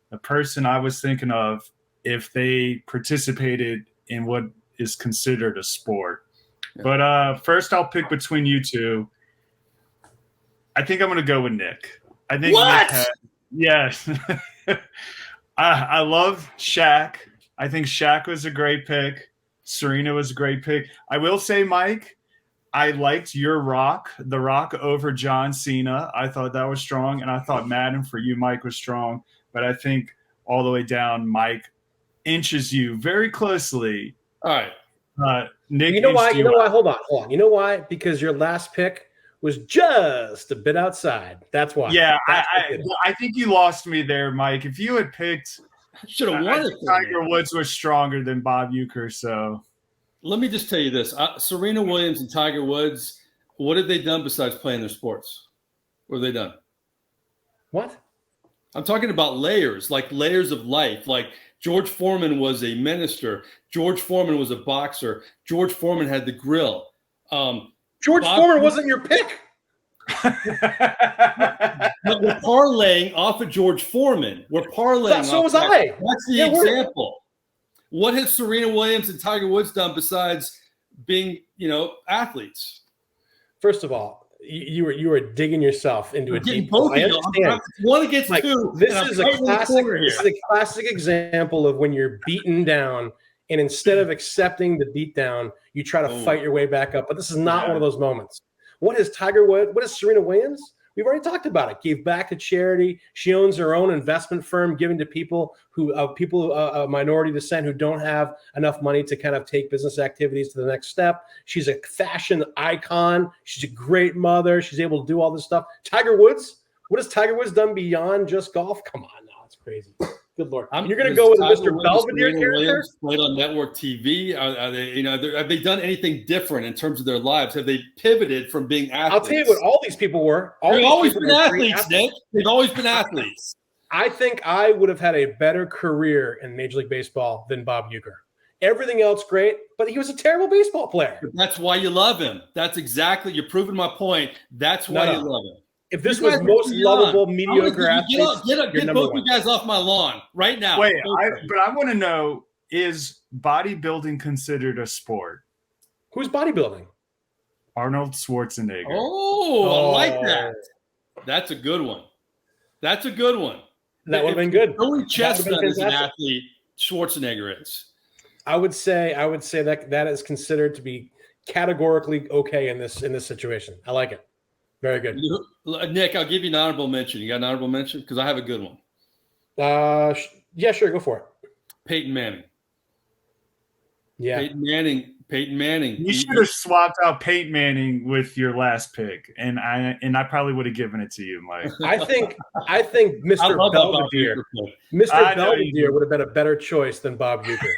the person I was thinking of, if they participated in what is considered a sport. Yeah. But first, I'll pick between you two. I think I'm going to go with Nick. I think what? Yes. I love Shaq. I think Shaq was a great pick. Serena was a great pick. I will say, Mike, I liked your The Rock over John Cena. I thought that was strong, and I thought Madden for you, Mike, was strong. But I think all the way down, Mike inches you very closely. All right. Nick, you know why? Hold on. You know why? Because your last pick was just a bit outside. That's why. Yeah, I think you lost me there, Mike. If you had picked, should have won it. Tiger Woods was stronger than Bob Uecker. So let me just tell you this: Serena Williams and Tiger Woods. What have they done besides playing their sports? What have they done? What? I'm talking about layers, like layers of life. Like George Foreman was a minister. George Foreman was a boxer. George Foreman had the grill. George Foreman wasn't your pick. We're parlaying off of George Foreman. We're parlaying. So was I. That's the example. What has Serena Williams and Tiger Woods done besides being, athletes? First of all, you were digging yourself into a deep hole. I understand. One against two. This is a classic example of when you're beaten down, and instead of accepting the beatdown, you try to fight your way back up. But this is not one of those moments. What is Tiger Woods? What is Serena Williams? We've already talked about it. Gave back to charity. She owns her own investment firm, giving to people of minority descent who don't have enough money to kind of take business activities to the next step. She's a fashion icon. She's a great mother. She's able to do all this stuff. Tiger Woods. What has Tiger Woods done beyond just golf? Come on, now it's crazy. Good Lord. You're going to go with Mr. Belvedere character? Played on network TV. Are they, have they done anything different in terms of their lives? Have they pivoted from being athletes? I'll tell you what all these people were. They've always been athletes, Nick. They've always been athletes. I think I would have had a better career in Major League Baseball than Bob Uecker. Everything else great, but he was a terrible baseball player. But that's why you love him. That's exactly, you're proving my point. That's why you love him. If this was most lovable, mediocre athletes, get both you guys off my lawn right now. Wait, but I want to know, is bodybuilding considered a sport? Who's bodybuilding? Arnold Schwarzenegger. Oh, I like that. That's a good one. That would have been good. Joey Chestnut is an athlete. Schwarzenegger is. I would say that is considered to be categorically okay in this situation. I like it. Very good. Nick, I'll give you an honorable mention. You got an honorable mention? Because I have a good one. Yeah, sure. Go for it. Peyton Manning. Yeah. Peyton Manning. You should have swapped out Peyton Manning with your last pick, and I probably would have given it to you, Mike. I think Mr. Belvedere would have been a better choice than Bob Uecker.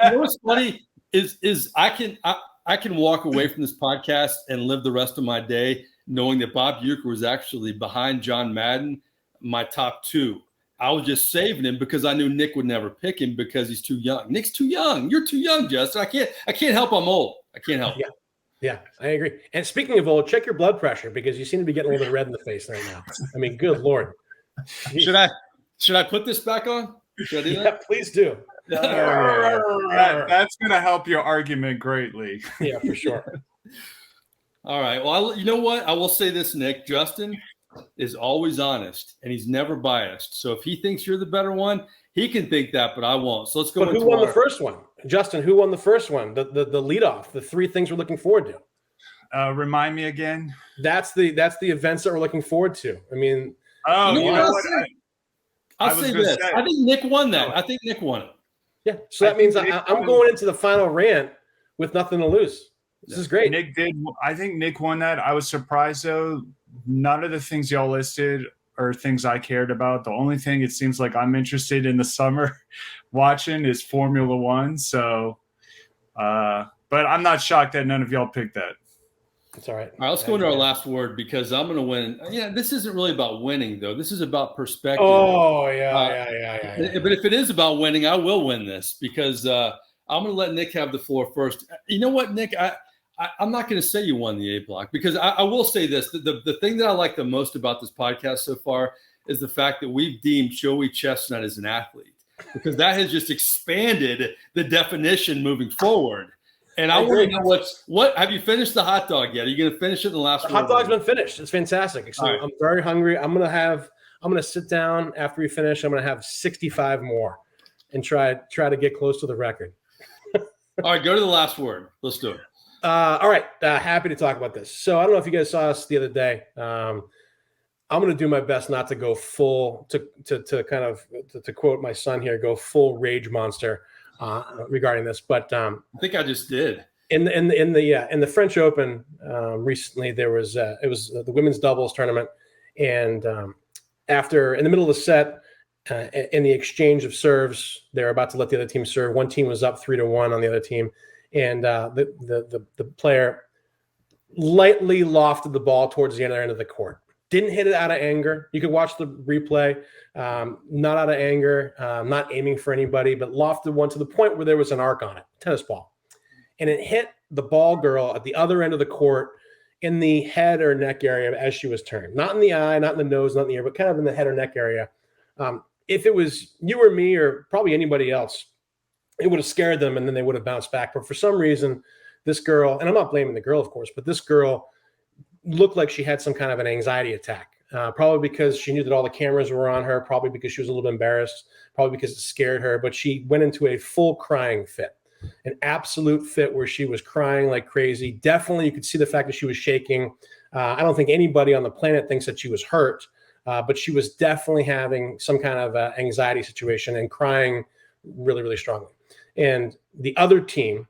You know what's funny is I can walk away from this podcast and live the rest of my day knowing that Bob Uecker was actually behind John Madden, my top two. I was just saving him because I knew Nick would never pick him because he's too young. Nick's too young. You're too young, Justin. I can't help. I'm old. I can't help. Yeah, I agree. And speaking of old, check your blood pressure because you seem to be getting a little bit red in the face right now. I mean, good Lord. Should I put this back on? Should I do that? Yeah, please do. That's going to help your argument greatly. Yeah, for sure. All right. Well, you know what? I will say this, Nick. Justin is always honest, and he's never biased. So if he thinks you're the better one, he can think that, but I won't. So let's go. But who won the first one? Justin, who won the first one? The leadoff, the three things we're looking forward to. Remind me again. That's the events that we're looking forward to. I mean, I'll say this. I think Nick won that. I think Nick won it. Yeah. So that means I'm going into the final rant with nothing to lose. This is great. Nick did. I think Nick won that. I was surprised though. None of the things y'all listed are things I cared about. The only thing it seems like I'm interested in the summer watching is Formula One. So, but I'm not shocked that none of y'all picked that. It's all right. All right, let's go into our last word because I'm going to win. Yeah, this isn't really about winning, though. This is about perspective. Oh, yeah. But if it is about winning, I will win this because I'm going to let Nick have the floor first. You know what, Nick? I'm not going to say you won the A block because I will say this. The thing that I like the most about this podcast so far is the fact that we've deemed Joey Chestnut as an athlete because that has just expanded the definition moving forward. And I want to know what have you finished the hot dog yet? Are you going to finish it in the last? The hot dog's been finished. It's fantastic. So I'm very hungry. I'm going to sit down after we finish. I'm going to have 65 more and try to get close to the record. All right, go to the last word. Let's do it. All right. Happy to talk about this. So I don't know if you guys saw us the other day. I'm going to do my best not to go full to quote my son here, go full rage monster regarding this. But I think I just did. In the French Open recently, it was the women's doubles tournament, and after in the middle of the set, in the exchange of serves, they were about to let the other team serve. One team was up 3-1 on the other team, and the player lightly lofted the ball towards the other end of the court. Didn't hit it out of anger. You could watch the replay. Not out of anger, not aiming for anybody, but lofted one to the point where there was an arc on it, tennis ball. And it hit the ball girl at the other end of the court in the head or neck area as she was turned. Not in the eye, not in the nose, not in the ear, but kind of in the head or neck area. If it was you or me or probably anybody else, it would have scared them and then they would have bounced back. But for some reason, this girl, and I'm not blaming the girl, of course, but this girl looked like she had some kind of an anxiety attack. Probably because she knew that all the cameras were on her, probably because she was a little bit embarrassed, probably because it scared her, but she went into a full crying fit, an absolute fit where she was crying like crazy. Definitely, you could see the fact that she was shaking. I don't think anybody on the planet thinks that she was hurt, but she was definitely having some kind of anxiety situation and crying really, really strongly. And the other team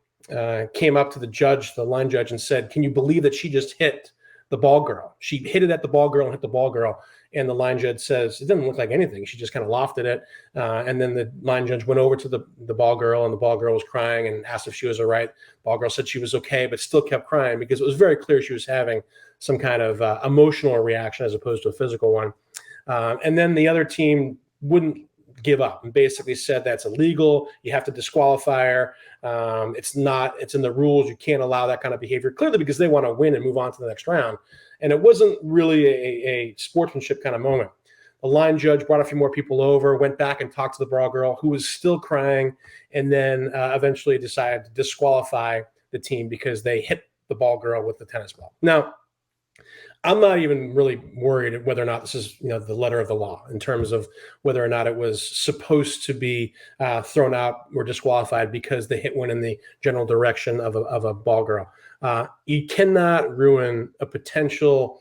came up to the line judge, and said, "Can you believe that she just hit the ball girl? She hit it at the ball girl and hit the ball girl." And the line judge says, "It doesn't look like anything. She just kind of lofted it." And then the line judge went over to the ball girl, and the ball girl was crying and asked if she was all right. Ball girl said she was okay, but still kept crying because it was very clear she was having some kind of emotional reaction as opposed to a physical one. And then the other team wouldn't give up and basically said that's illegal. You have to disqualify her. It's in the rules. You can't allow that kind of behavior, clearly because they want to win and move on to the next round. And it wasn't really a sportsmanship kind of moment. The line judge brought a few more people over, went back and talked to the ball girl who was still crying, and then eventually decided to disqualify the team because they hit the ball girl with the tennis ball. Now, I'm not even really worried whether or not this is, the letter of the law in terms of whether or not it was supposed to be thrown out or disqualified because the hit went in the general direction of a ball girl. You cannot ruin a potential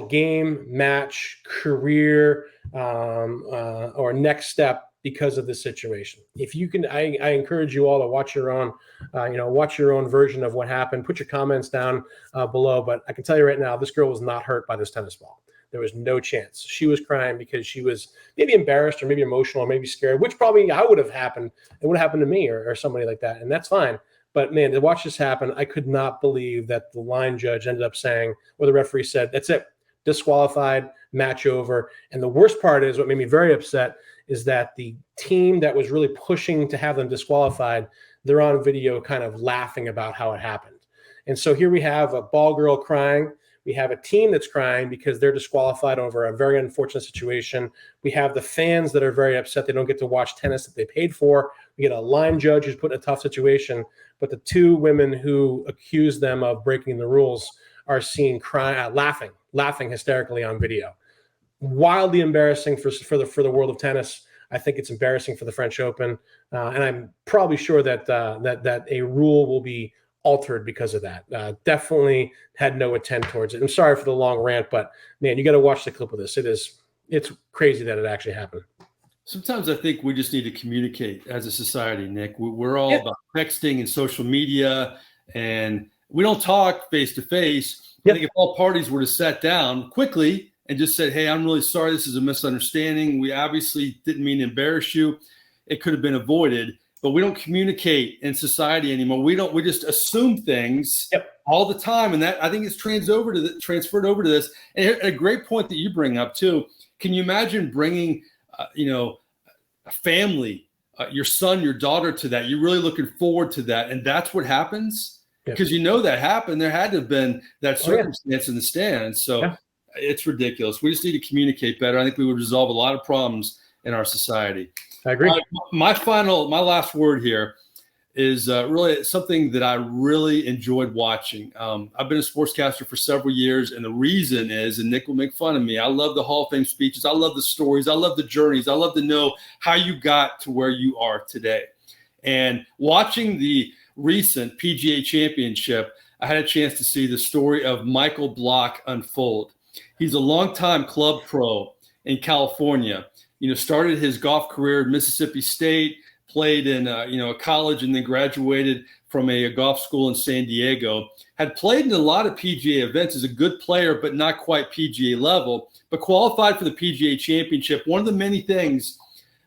game, match, career, or next step because of this situation. If you can, I encourage you all to watch your own version of what happened. Put your comments down below. But I can tell you right now, this girl was not hurt by this tennis ball. There was no chance. She was crying because she was maybe embarrassed or maybe emotional or maybe scared, which probably would have happened. It would have happened to me or somebody like that. And that's fine. But man, to watch this happen, I could not believe that the line judge ended up saying, or the referee said, "That's it, disqualified, match over." And the worst part is, what made me very upset is that the team that was really pushing to have them disqualified, they're on video kind of laughing about how it happened. And so here we have a ball girl crying. We have a team that's crying because they're disqualified over a very unfortunate situation. We have the fans that are very upset they don't get to watch tennis that they paid for. We get a line judge who's put in a tough situation. But the two women who accuse them of breaking the rules are seen crying, laughing hysterically on video. Wildly embarrassing for the world of tennis. I think it's embarrassing for the French Open, and I'm probably sure that a rule will be altered because of that. Definitely had no intent towards it. I'm sorry for the long rant, but man, you got to watch the clip of this. It's crazy that it actually happened. Sometimes I think we just need to communicate as a society, Nick. We're all about texting and social media, and we don't talk face to face. I think if all parties were to sit down quickly and just said, "Hey, I'm really sorry. This is a misunderstanding. We obviously didn't mean to embarrass you. It could have been avoided." But we don't communicate in society anymore. We just assume things. all the time. And that, I think, is transferred over to this. And a great point that you bring up too. Can you imagine bringing, a family, your son, your daughter to that? You're really looking forward to that. And that's what happens, because that happened. There had to have been that circumstance in the stands. So it's ridiculous. We just need to communicate better. I think we would resolve a lot of problems in our society. I agree. My last word here is really something that I really enjoyed watching. I've been a sportscaster for several years, and the reason is, and Nick will make fun of me, I love the Hall of Fame speeches. I love the stories. I love the journeys. I love to know how you got to where you are today. And watching the recent PGA Championship, I had a chance to see the story of Michael Block unfold. He's a longtime club pro in California. Started his golf career at Mississippi State, played in a college, and then graduated from a golf school in San Diego. Had played in a lot of PGA events as a good player, but not quite PGA level, but qualified for the PGA Championship. One of the many things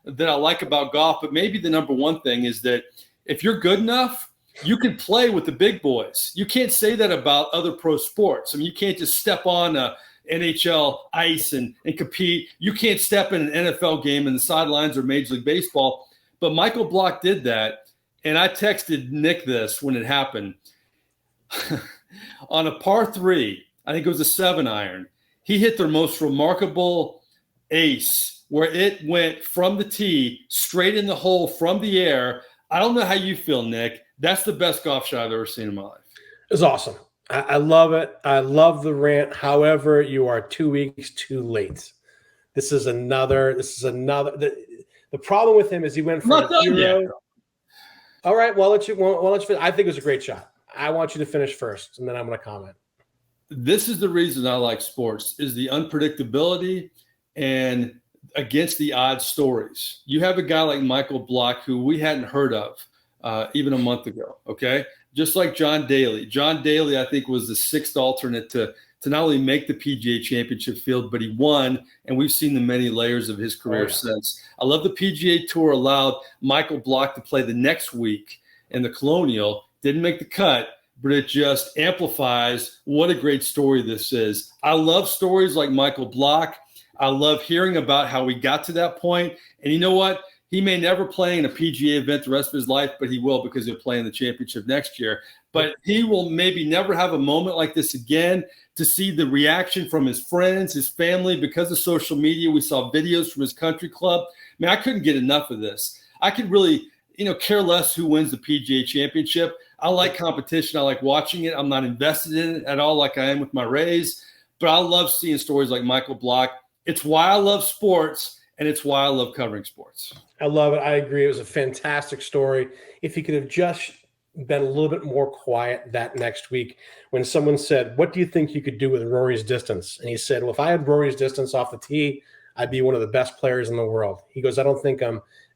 that I like about golf, but maybe the number one thing, is that if you're good enough, you can play with the big boys. You can't say that about other pro sports. I mean, you can't just step on a NHL ice and compete. You can't step in an NFL game in the sidelines or Major League Baseball. But Michael Block did that, and I texted Nick this when it happened. On a par 3, I think it was a 7-iron, he hit the most remarkable ace where it went from the tee straight in the hole from the air. I don't know how you feel, Nick. That's the best golf shot I've ever seen in my life. It was awesome. I love it. I love the rant. However, you are 2 weeks too late. This is another. The problem with him is he went from hero. All right. Well, I'll let you finish. I think it was a great shot. I want you to finish first, and then I'm going to comment. This is the reason I like sports, is the unpredictability and against the odds stories. You have a guy like Michael Block, who we hadn't heard of even a month ago. Okay. Just like John Daly. John Daly, I think, was the 6th alternate to not only make the PGA Championship field, but he won, and we've seen the many layers of his career since. I love the PGA Tour allowed Michael Block to play the next week in the Colonial. Didn't make the cut, but it just amplifies what a great story this is. I love stories like Michael Block. I love hearing about how he got to that point. And you know what? He may never play in a PGA event the rest of his life, but he will, because he'll play in the championship next year. But he will maybe never have a moment like this again. To see the reaction from his friends, his family, because of social media. We saw videos from his country club. Man, I couldn't get enough of this. I could really, care less who wins the PGA Championship. I like competition. I like watching it. I'm not invested in it at all like I am with my Rays. But I love seeing stories like Michael Block. It's why I love sports, and it's why I love covering sports. I love it. I agree. It was a fantastic story. If he could have just been a little bit more quiet that next week when someone said, "What do you think you could do with Rory's distance?" And he said, "Well, if I had Rory's distance off the tee, I'd be one of the best players in the world." He goes, I don't think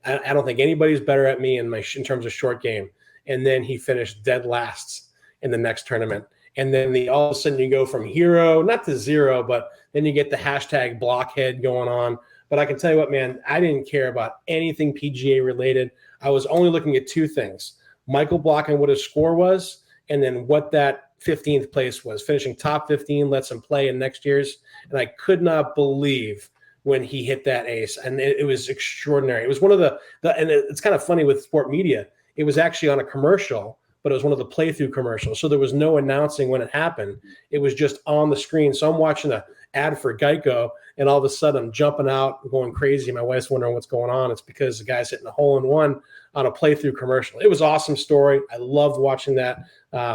anybody's better at me in terms of short game." And then he finished dead last in the next tournament. And then all of a sudden you go from hero, not to zero, but then you get the hashtag blockhead going on. But I can tell you what, man, I didn't care about anything PGA related. I was only looking at two things: Michael Block and what his score was, and then what that 15th place was. Finishing top 15 lets him play in next year's. And I could not believe when he hit that ace. And it was extraordinary. It was one of and it's kind of funny with sport media. It was actually on a commercial, but it was one of the playthrough commercials. So there was no announcing when it happened. It was just on the screen. So I'm watching an ad for Geico, and all of a sudden I'm jumping out, going crazy. My wife's wondering what's going on. It's because the guy's hitting a hole-in-one on a playthrough commercial. It was an awesome story. I loved watching that.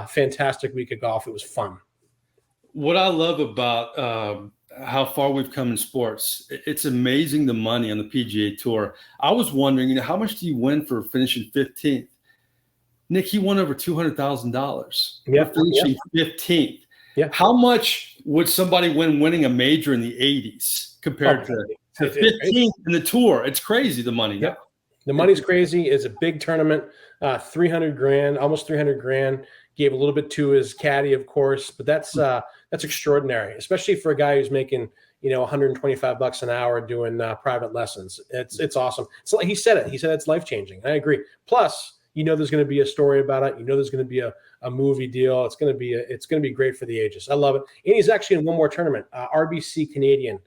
Fantastic week of golf. It was fun. What I love about how far we've come in sports, it's amazing the money on the PGA Tour. I was wondering, how much do you win for finishing 15th? Nick, he won over $200,000. Yeah, finishing 15th. Yeah. How much would somebody win winning a major in the 80s compared to 15th in the Tour? It's crazy, the money. Yeah. The money's crazy. It's a big tournament, $300,000, almost $300,000. Gave a little bit to his caddy, of course, but that's extraordinary, especially for a guy who's making $125 an hour doing private lessons. It's awesome. So he said it. He said it's life changing. I agree. Plus, You know there's going to be a story about it. You know there's going to be a movie deal. It's going to be great for the ages. I love it. And he's actually in one more tournament, RBC Canadian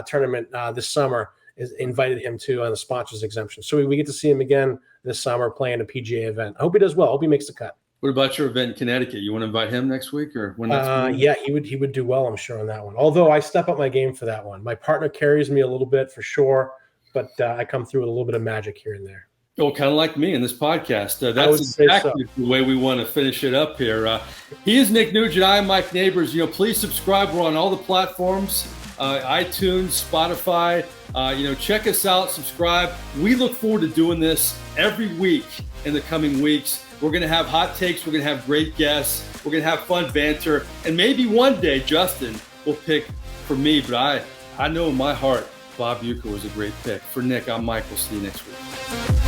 tournament this summer. Is invited him to on the sponsors exemption. So we get to see him again this summer playing a PGA event. I hope he does well. I hope he makes the cut. What about your event in Connecticut? You want to invite him next week or when that's yeah, he would do well, I'm sure, on that one. Although I step up my game for that one. My partner carries me a little bit for sure, but I come through with a little bit of magic here and there. Oh, kind of like me in this podcast. That's exactly the way we want to finish it up here. He is Nick Nugent. I am Mike Neighbors. Please subscribe. We're on all the platforms, iTunes, Spotify. Check us out, subscribe. We look forward to doing this every week in the coming weeks. We're going to have hot takes. We're going to have great guests. We're going to have fun banter. And maybe one day Justin will pick for me, but I know in my heart Bob Uecker was a great pick. For Nick, I'm Mike. We'll see you next week.